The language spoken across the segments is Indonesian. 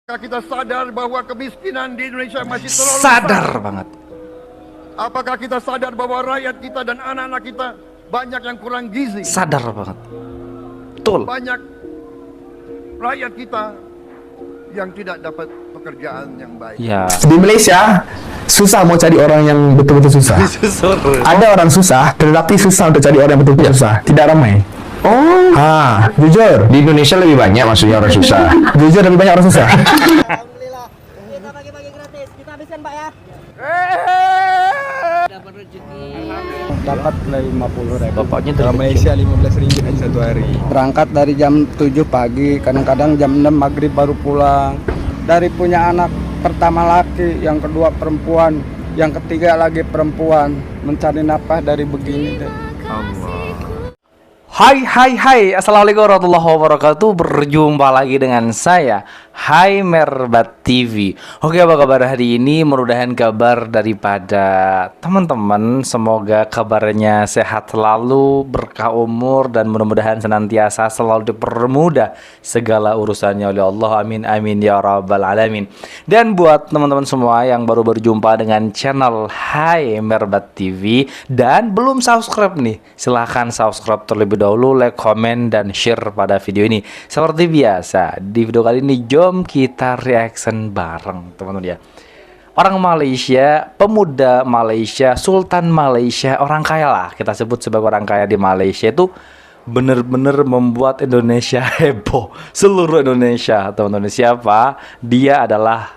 Apakah kita sadar bahwa kemiskinan di Indonesia masih terlalu sadar besar? banget. Apakah kita sadar bahwa rakyat kita dan anak-anak kita banyak yang kurang gizi? Sadar banget. Betul. Banyak rakyat kita yang tidak dapat pekerjaan yang baik. Ya. Di Malaysia susah mau cari orang yang betul-betul susah. Ada orang susah, tetapi susah untuk cari orang yang betul-betul susah. Tidak ramai. Oh, Jujur. di Indonesia lebih banyak maksudnya orang susah. Jujur lebih banyak orang susah. Alhamdulillah, kita bagi-bagi gratis. Kita habisin Pak ya. Dapat rezeki. Dapat 50.000. Bapaknya Kalau Malaysia 15 ringgit aja satu hari. Berangkat dari jam 7 pagi, kadang-kadang jam 6 maghrib baru pulang. Dari punya anak pertama laki, yang kedua perempuan, yang ketiga lagi perempuan, mencari nafkah dari begini deh. Hai, assalamualaikum warahmatullahi wabarakatuh. Berjumpa lagi dengan saya, Hai Merbat TV. Oke, apa kabar hari ini? Mudah-mudahan kabar daripada teman-teman, semoga kabarnya sehat selalu, berkah umur, dan mudah-mudahan senantiasa selalu dipermudah segala urusannya oleh Allah. Amin, amin ya rabbal alamin. Dan buat teman-teman semua yang baru berjumpa dengan channel Hai Merbat TV dan belum subscribe nih, silahkan subscribe terlebih dahulu, like, komen, dan share pada video ini. Seperti biasa, di video kali ini jom kita reaction bareng teman-teman ya. Orang Malaysia, pemuda Malaysia, Sultan Malaysia, orang kaya lah, kita sebut sebagai orang kaya di Malaysia itu bener-bener membuat Indonesia heboh. Seluruh Indonesia, teman-teman. Siapa? Dia adalah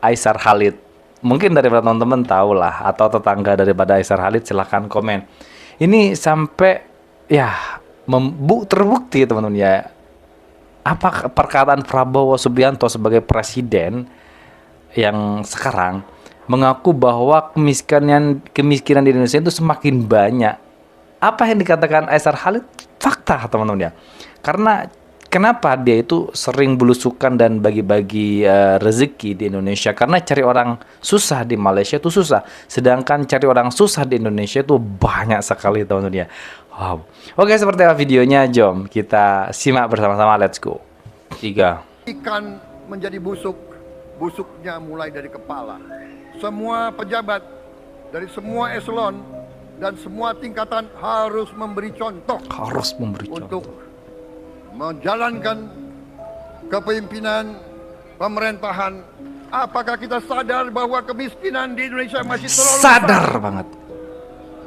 Aizhar Khalid. Mungkin daripada teman-teman tahu lah, atau tetangga daripada Aizhar Khalid, silahkan komen. Ini sampai ya terbukti teman-teman ya, apa perkataan Prabowo Subianto sebagai presiden yang sekarang mengaku bahwa kemiskinan di Indonesia itu semakin banyak. Apa yang dikatakan Aizhar Khalid fakta teman-teman ya. Karena kenapa dia itu sering belusukan dan bagi-bagi rezeki di Indonesia? Karena cari orang susah di Malaysia itu susah, sedangkan cari orang susah di Indonesia itu banyak sekali teman-teman ya. Wow. Oke, seperti apa videonya? Jom kita simak bersama-sama. Let's go. 3. Ikan menjadi busuk, busuknya mulai dari kepala. Semua pejabat dari semua eselon dan semua tingkatan harus memberi contoh. Harus memberi contoh untuk menjalankan kepemimpinan pemerintahan. Apakah kita sadar bahwa kemiskinan di Indonesia masih terlalu sadar besar? banget.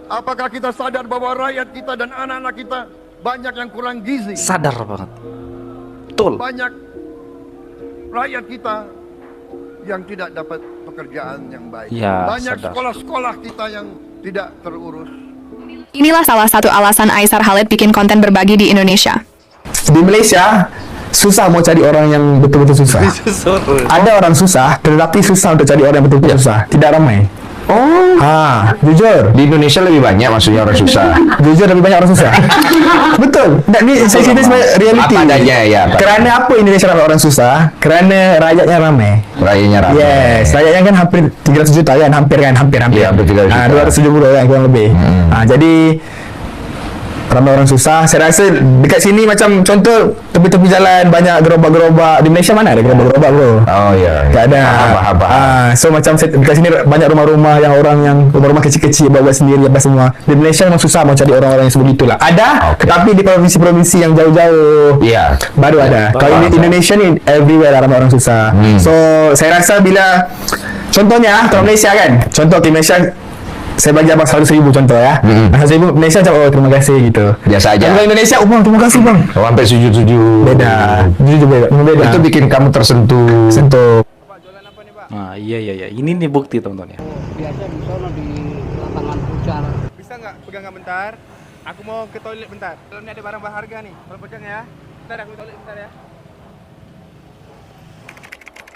Apakah kita sadar bahwa rakyat kita dan anak-anak kita banyak yang kurang gizi? Sadar banget. Betul. Banyak rakyat kita yang tidak dapat pekerjaan yang baik. Ya, banyak sadar. sekolah-sekolah kita yang tidak terurus. Inilah salah satu alasan Aizhar Khalid bikin konten berbagi di Indonesia. Di Malaysia susah mau cari orang yang betul-betul susah. Ada orang susah, tetapi susah untuk cari orang yang betul-betul susah. Tidak ramai. Oh, Jujur. di Indonesia lebih banyak maksudnya orang susah. Jujur lebih banyak orang susah. Betul. Dan ini saya cerita sebagai reality. Apa adanya ya. Kerana apa Indonesia ramai orang susah? Kerana rakyatnya ramai. Rakyatnya ramai. Yes, rakyatnya kan hampir 300 juta kan, hampir. Iya, hampir 300 juta. 270 kan kurang lebih. Jadi ramai orang susah. Saya rasa dekat sini macam contoh tepi-tepi jalan banyak gerobak-gerobak. Di Malaysia mana ada gerobak-gerobak bro? Oh iya. Tak ada. So macam dekat sini banyak rumah-rumah yang orang yang rumah-rumah kecil-kecil buat sendiri apa semua. Di Malaysia memang susah mau cari orang-orang yang sebegitulah. Ada, tetapi di provinsi-provinsi yang jauh-jauh Iya. baru ada. Kalau di Indonesia ni everywhere ramai orang susah. So saya rasa bila contohnya kalau Malaysia kan, contoh di Malaysia saya bagi abang 100,000 contoh ya. 100,000 Malaysia macam oh terima kasih gitu. Biasa aja. Kalau Indonesia bang terima kasih bang. Oh, sampai sujud-sujud. Beda. Jujur beda. Itu bikin kamu tersentuh. sentuh. Nah, iya. Ini nih bukti teman-teman ya. Biasa di sono di lapangan pucar. Bisa nggak pegangan bentar? Aku mau ke toilet bentar. Kalau ini ada barang berharga nih, kalau pegang ya. Bentar aku ke toilet bentar ya.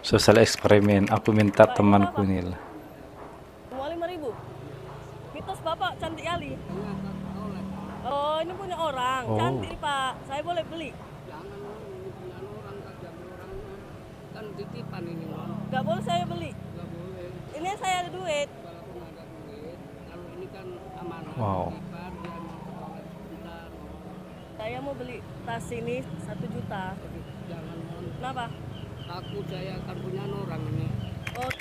Sosial eksperimen. Aku minta temanku nih lah. 5.000. Mitos Bapak cantik kali. Oh, ini punya orang. Oh. Cantik, Pak. Saya boleh beli? Jangan ini punya orang jaga orangnya. Kan titipan ini non. Gak boleh saya beli. Nggak boleh. Ini saya ada duit. Walaupun ada duit, kalau ini kan amanah. Wow. Titipan dia mau ke toilet sebentar. Saya mau beli tas ini 1 juta. Jangan non. Kenapa? takut saya akan punya orang ini. Oh,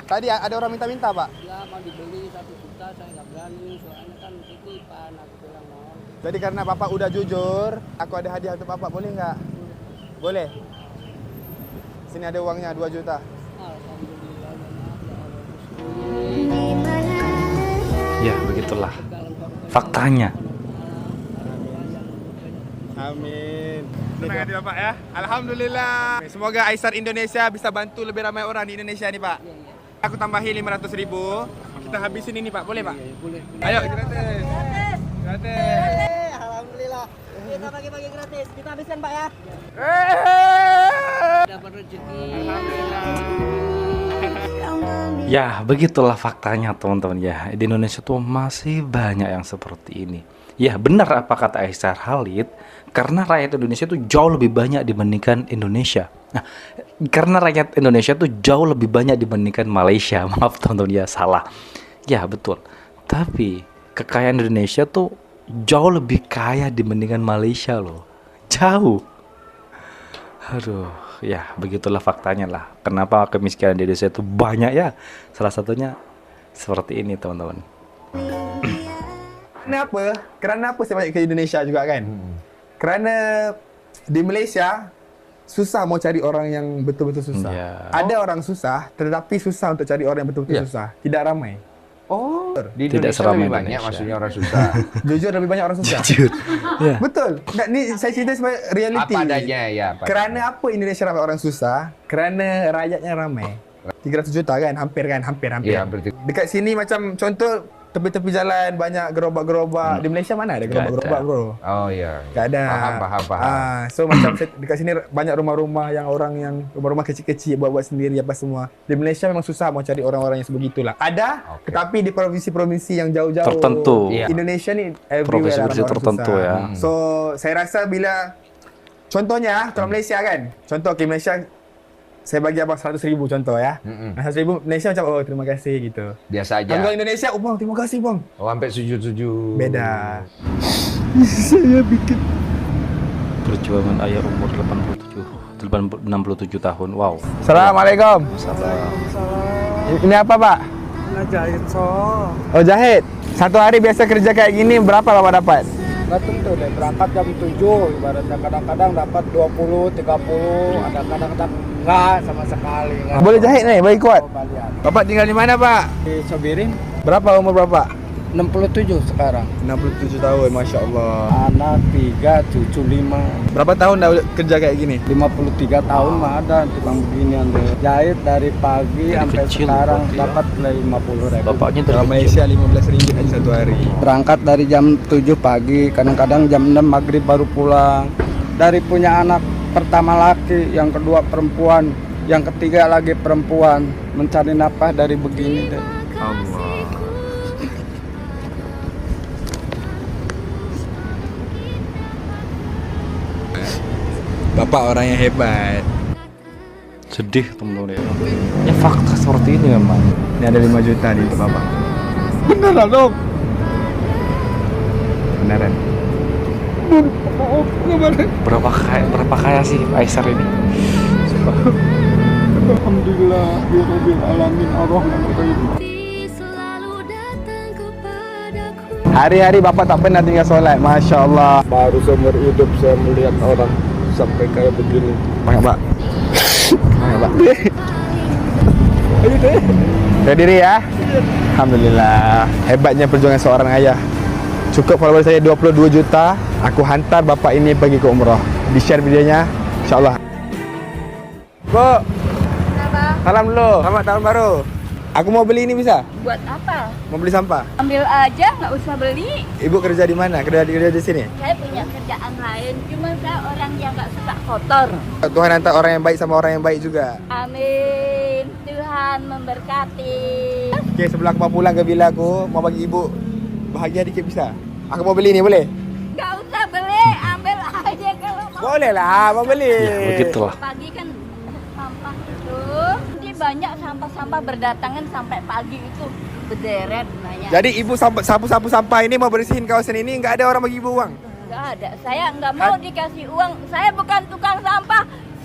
Tadi ada orang minta-minta, Pak. Ya mau dibeli 1 juta saya nggak berani soalnya kan titipan aku bilang mau. Jadi karena Bapak udah jujur, aku ada hadiah untuk Bapak, boleh nggak? Boleh. Sini ada uangnya 2 juta. Alhamdulillah ya Allah. Ya begitulah faktanya. Amin. Senang hati Bapak ya. Alhamdulillah. Semoga Aisar Indonesia bisa bantu lebih ramai orang di Indonesia nih, Pak. Aku tambahin 500.000. Kita habisin ini, Pak. Boleh, Pak? Boleh. Ayo, gratis. Gratis. alhamdulillah. Kita bagi-bagi gratis. Kita habiskan, Pak ya. Dapat rezeki. Ya begitulah faktanya teman-teman ya. Di Indonesia tuh masih banyak yang seperti ini. Ya benar apa kata Aisar Khalid, karena rakyat Indonesia tuh jauh lebih banyak dibandingkan Indonesia. Nah, karena rakyat Indonesia tuh jauh lebih banyak dibandingkan Malaysia. Maaf teman-teman ya, salah. Ya betul. Tapi kekayaan Indonesia tuh jauh lebih kaya dibandingkan Malaysia loh. Jauh. Aduh, ya begitulah faktanya lah. Kenapa kemiskinan di Indonesia itu banyak ya? Salah satunya seperti ini teman-teman. Kerana apa saya balik ke Indonesia juga kan? Kerana di Malaysia susah mau cari orang yang betul-betul susah. Ya. Ada orang susah, tetapi susah untuk cari orang yang betul-betul susah. Tidak ramai. Oh, di Tidak Indonesia seramai lebih banyak Indonesia. maksudnya orang susah. Jujur lebih banyak orang susah. Jujur. Ya. Betul. Nggak, ni saya cerita sebagai reality. Apa adanya ya. Apa Kerana apa Indonesia ramai orang susah? Kerana rakyatnya ramai. 300 juta kan? Hampir kan? Hampir. Ya, berarti. Dekat sini macam contoh tepi-tepi jalan banyak gerobak-gerobak. Di Malaysia mana ada gerobak-gerobak, bro? Oh iya. Tak ada. Paham. So macam dekat sini banyak rumah-rumah yang orang yang rumah-rumah kecil-kecil buat sendiri apa semua. Di Malaysia memang susah mau cari orang-orang yang sebegitulah. Ada, Oke. tetapi di provinsi-provinsi yang jauh-jauh. Tertentu. Iya. Indonesia ni everywhere Provinsi-provinsi orang tertentu susah. ya. So saya rasa bila contohnya kalau Malaysia kan, contoh ke Malaysia saya bagi abang 100,000 contoh ya. 100,000 Malaysia macam oh terima kasih gitu. Biasa aja. Kalau Indonesia, oh bang terima kasih bang. Oh, sampai sujud-sujud. Beda. Perjuangan ayah umur 67 tahun. Wow. Assalamualaikum. Ini apa pak? Nah, jahit so. Oh jahit. Satu hari biasa kerja kayak gini berapa bapak dapat? Nggak tentu deh, berangkat jam 7, ibaratnya kadang-kadang dapat 20, 30, ada kadang-kadang enggak sama sekali. Nggak. Boleh jahit nih, bagi kuat. Oh, balian. Bapak tinggal di mana pak? Di Sobirin, Berapa umur bapak? 67 sekarang. 67 tahun, masya Allah. Anak 3, cucu 5. Berapa tahun dah kerja kayak gini? 53 tahun mah ada tukang beginian deh. Jahit dari pagi Dari sampai kecil sekarang berarti ya. dapat 50.000. Bapaknya Kalau dari Malaysia 15 ringgit aja satu hari. Berangkat dari jam 7 pagi, kadang-kadang jam 6 maghrib baru pulang. Dari punya anak pertama laki, yang kedua perempuan, yang ketiga lagi perempuan, mencari nafkah dari begini deh. Allah. Bapak orang yang hebat. sedih teman-teman ya. Ya fakta seperti ini memang. Ini ada 5 juta di untuk bapak. Beneran dong? Beneran. Berapa kaya sih Aisar ini? Alhamdulillah, ya Rabbil Alamin, Ar-Rahman Hari-hari bapak tak pernah tinggal solat, masya Allah. Baru seumur hidup saya melihat orang sampai kayak begini. Banyak pak. Banyak pak. Saya diri ya. Alhamdulillah. Hebatnya perjuangan seorang ayah. Cukup follower saya 22 juta. Aku hantar bapak ini pergi ke umrah. Di share videonya, insyaAllah. Bu. Salam dulu. Selamat tahun baru. Aku mau beli ini bisa? Buat apa? Mau beli sampah. Ambil aja, nggak usah beli. Ibu kerja di mana? Kerja di sini? Saya punya kerjaan lain, cuma saya orang yang nggak suka kotor. Tuhan hantar orang yang baik sama orang yang baik juga. Amin. Tuhan memberkati. Oke, sebelum aku mau pulang ke villa aku, mau bagi ibu bahagia dikit bisa? Aku mau beli ini, boleh? Nggak usah beli, ambil aja kalau mau. Boleh lah, mau beli. Ya begitulah. Pagi kan sampah itu, jadi banyak sampah-sampah berdatangan sampai pagi itu berderet banyak. Jadi ibu sapu-sapu sampah ini mau bersihin kawasan ini, nggak ada orang bagi ibu uang? Nggak ada, saya nggak mau dikasih uang. Saya bukan tukang sampah,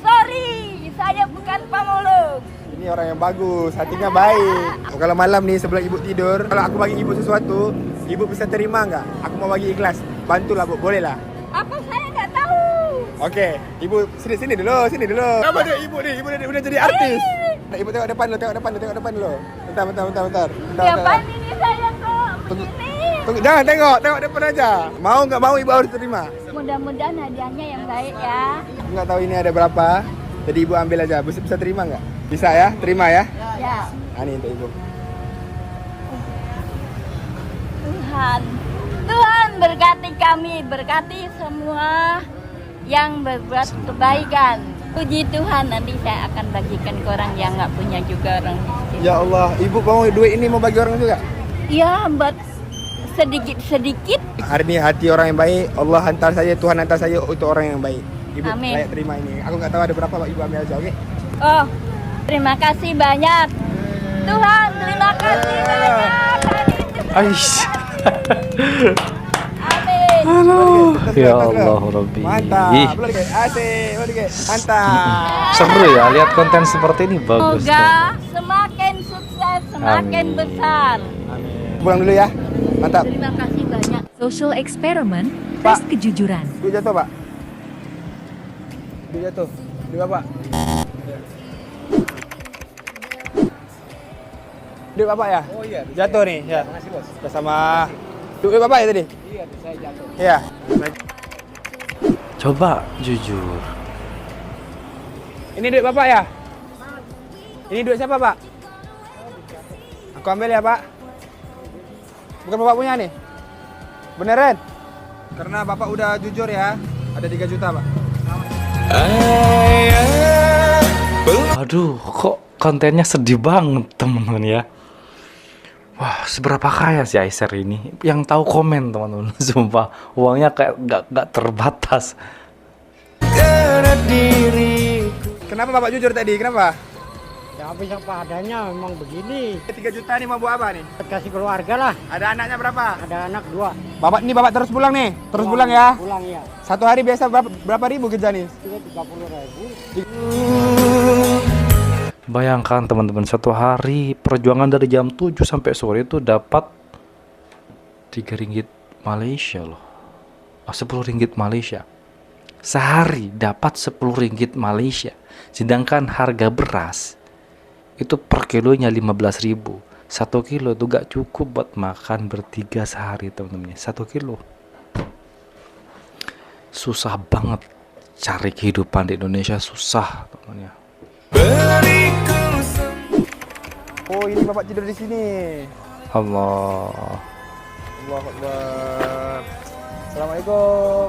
sorry, saya bukan pemulung. Ini orang yang bagus, hatinya baik. Kalau malam nih sebelum ibu tidur, kalau aku bagi ibu sesuatu, ibu bisa terima nggak? Aku mau bagi ikhlas, bantulah bu, boleh lah. Apa saya nggak tahu. Oke, ibu sini dulu. Apa dia ibu nih? Ibu udah jadi artis. Ibu tengok depan lo, tengok depan lo. Bentar. Siapa ini saya kok begini? Tunggu, jangan tengok depan aja. Mau nggak mau ibu harus terima. Mudah-mudahan hadiahnya yang baik ya. Nggak tahu ini ada berapa, jadi ibu ambil aja. Bisa terima nggak? Bisa ya, terima ya. Ya. Ini untuk ibu. Tuhan berkati kami, berkati semua yang berbuat kebaikan. Puji Tuhan, nanti saya akan bagikan ke orang yang nggak punya juga, orang miskin. Ya Allah, ibu mau duit ini mau bagi orang juga? Ya, buat sedikit-sedikit. Hari ini hati orang yang baik, Allah hantar saya, Tuhan hantar saya untuk orang yang baik. Ibu Amin. layak terima ini. Aku nggak tahu ada berapa, Pak. Ibu ambil aja, oke? Oh, terima kasih banyak. Tuhan, terima kasih banyak. Aish. Amin. Ya Allah Rabbi. Mantap. Belum dikit. Asik, belum dikit. Mantap. Seru ya, lihat konten seperti ini bagus. Semoga semakin sukses, semakin Amin. besar. Pulang dulu ya. Mantap. Terima kasih banyak. Social eksperimen, Pak. tes kejujuran. Duit jatuh, Pak. Duit jatuh. Duit Bapak. Duit Bapak ya? Oh iya. Jatuh nih, ya. Makasih, Bos. Bersama duit Bapak ya tadi? Iya, saya jatuh. Iya. Coba jujur. Ini duit Bapak ya? Ini duit siapa, Pak? Aku ambil ya, Pak. Bukan Bapak punya nih? Beneran? Karena Bapak udah jujur ya. Ada 3 juta, Pak. Aduh, kok kontennya sedih banget teman-teman ya. Wah, seberapa kaya sih Aisyah ini? Yang tahu komen teman-teman, sumpah uangnya kayak nggak terbatas. Kenapa Bapak jujur tadi? Kenapa? Ya habis apa adanya, memang begini. 3 juta nih mau buat apa nih? Kasih keluarga lah. Ada anaknya berapa? Ada anak 2. Bapak ini Bapak terus pulang nih? Terus pulang ya? Pulang ya. Satu hari biasa berapa ribu kerja nih? 30.000. Bayangkan teman-teman, satu hari perjuangan dari jam 7 sampai sore itu dapat 3 ringgit Malaysia loh. 10 ringgit Malaysia. Sehari dapat 10 ringgit Malaysia. Sedangkan harga beras itu per kilonya 15.000. 1 kilo itu gak cukup buat makan bertiga sehari teman-teman. 1 kilo. Susah banget cari kehidupan di Indonesia, susah teman-teman. Oh, ini Bapak tidur di sini. Allah. Allahu Akbar. Assalamualaikum.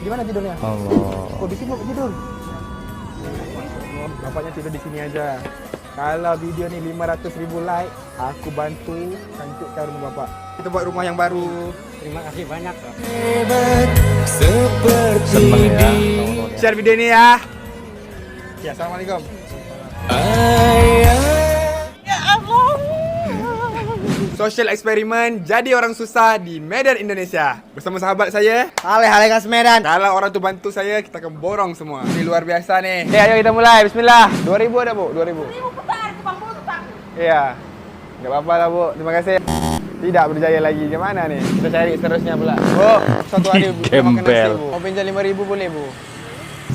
Di mana tidurnya? Allah. Oh, di sini Bapak tidur. Bapaknya tidur di sini aja. Kalau video ini 500.000 like, aku bantu cantikkan rumah Bapak. Kita buat rumah yang baru. Terima kasih banyak. Seneng ya. Share video ini ya. Ya, assalamualaikum. Social eksperimen jadi orang susah di Medan, Indonesia. Bersama sahabat saya. Hale Kas Medan. Kalau orang tuh bantu saya, kita akan borong semua. Ini luar biasa nih. Oke, ayo kita mulai. Bismillah. 2.000 ada, Bu? 2.000. Iya. Enggak apa-apa lah, Bu. Terima kasih. Tidak berjaya lagi. Gimana nih? Kita cari seterusnya pula. Bu, satu hari bisa makan nasi, Gembel. Bu. Mau pinjam 5.000 boleh, Bu?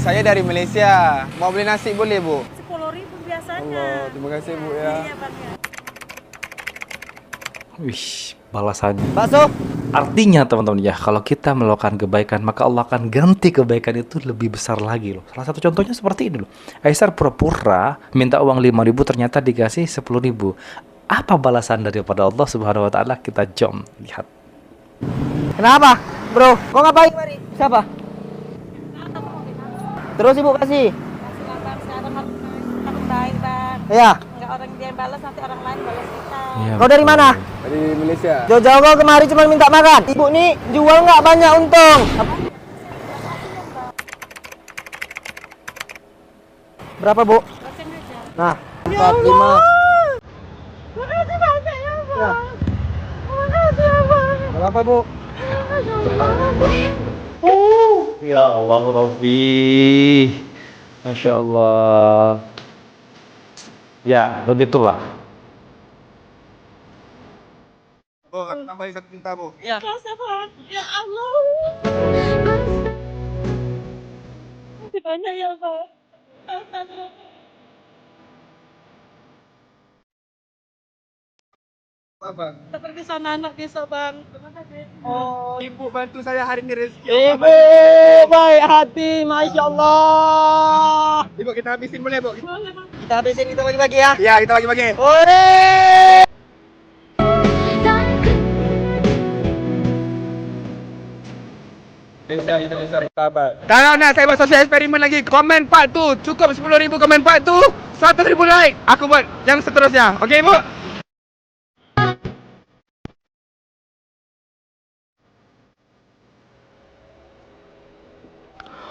Saya dari Malaysia. Mau beli nasi boleh, Bu? 10.000 biasanya. Allah, terima kasih, Bu ya. Wih, balasannya. Bakso. Artinya teman-teman ya, kalau kita melakukan kebaikan, maka Allah akan ganti kebaikan itu lebih besar lagi loh. Salah satu contohnya seperti ini loh. Aisyah pura-pura minta uang 5.000, ternyata dikasih 10.000. Apa balasan daripada Allah Subhanahu wa taala? Kita jom lihat. Kenapa? Bro, kau ngapain? Siapa? Terus Ibu kasih. Iya. Enggak orang dia balas, nanti orang lain balas kita. Ya, Kau dari mana? Dari Malaysia. Jauh-jauh kau kemari cuma minta makan. Ibu nih jual nggak banyak untung. Berapa, Bu? Nah, 45. Makasih banyak ya, Pak. Ya. Makasih ya, Pak. Gak apa-apa, Bu. Ya Allah Rabbi. Masya Allah. Ya, begitulah. Oh, tambahin satu minta bu. Rasa Bang. Ya Allah. Masih banyak ya Bang. Apa? Seperti sana anak desa Bang. Terima kasih. Oh, ibu bantu saya hari ini rezeki. Ibu baik hati, Masya Allah. Ibu kita habisin boleh bu? Boleh Bang. Kita habisin, kita bagi-bagi ya. Iya, kita bagi-bagi. Kalau nak saya buat sosial eksperimen lagi, komen part tu cukup 10,000 komen part tu, 100,000 like. Aku buat yang seterusnya. Okey ibu?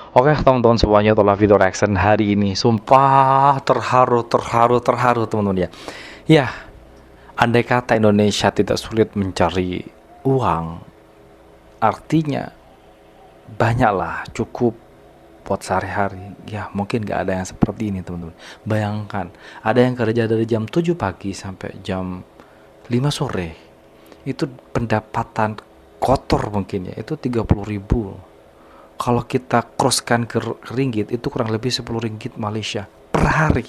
Oke teman-teman semuanya, itulah video reaction hari ini. Sumpah terharu teman-teman ya. Ya, andai kata Indonesia tidak sulit mencari uang, artinya banyaklah, cukup buat sehari-hari. Ya mungkin gak ada yang seperti ini teman-teman. Bayangkan ada yang kerja dari jam 7 pagi sampai jam 5 sore. Itu pendapatan kotor mungkin ya, itu 30.000. Kalau kita crosskan ke ringgit, itu kurang lebih 10 ringgit Malaysia per hari.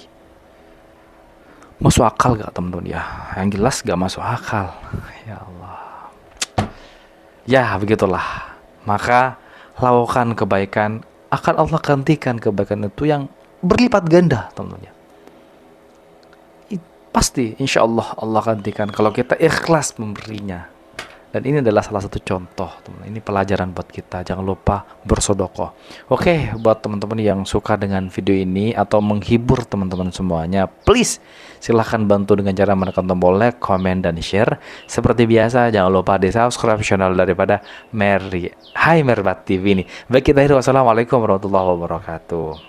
Masuk akal gak teman-teman ya? Yang jelas gak masuk akal. Ya Allah. Ya begitulah. Maka lakukan kebaikan, akan Allah gantikan kebaikan itu yang berlipat ganda teman-teman ya. Pasti insya Allah Allah gantikan kalau kita ikhlas memberinya. Dan ini adalah salah satu contoh teman. Ini pelajaran buat kita, jangan lupa bersedekah. Oke, buat teman-teman yang suka dengan video ini atau menghibur teman-teman semuanya, please silahkan bantu dengan cara menekan tombol like, komen, dan share. Seperti biasa, jangan lupa di subscribe channel daripada Merbat TV ini. Baik, kita akhiri, wassalamualaikum warahmatullahi wabarakatuh.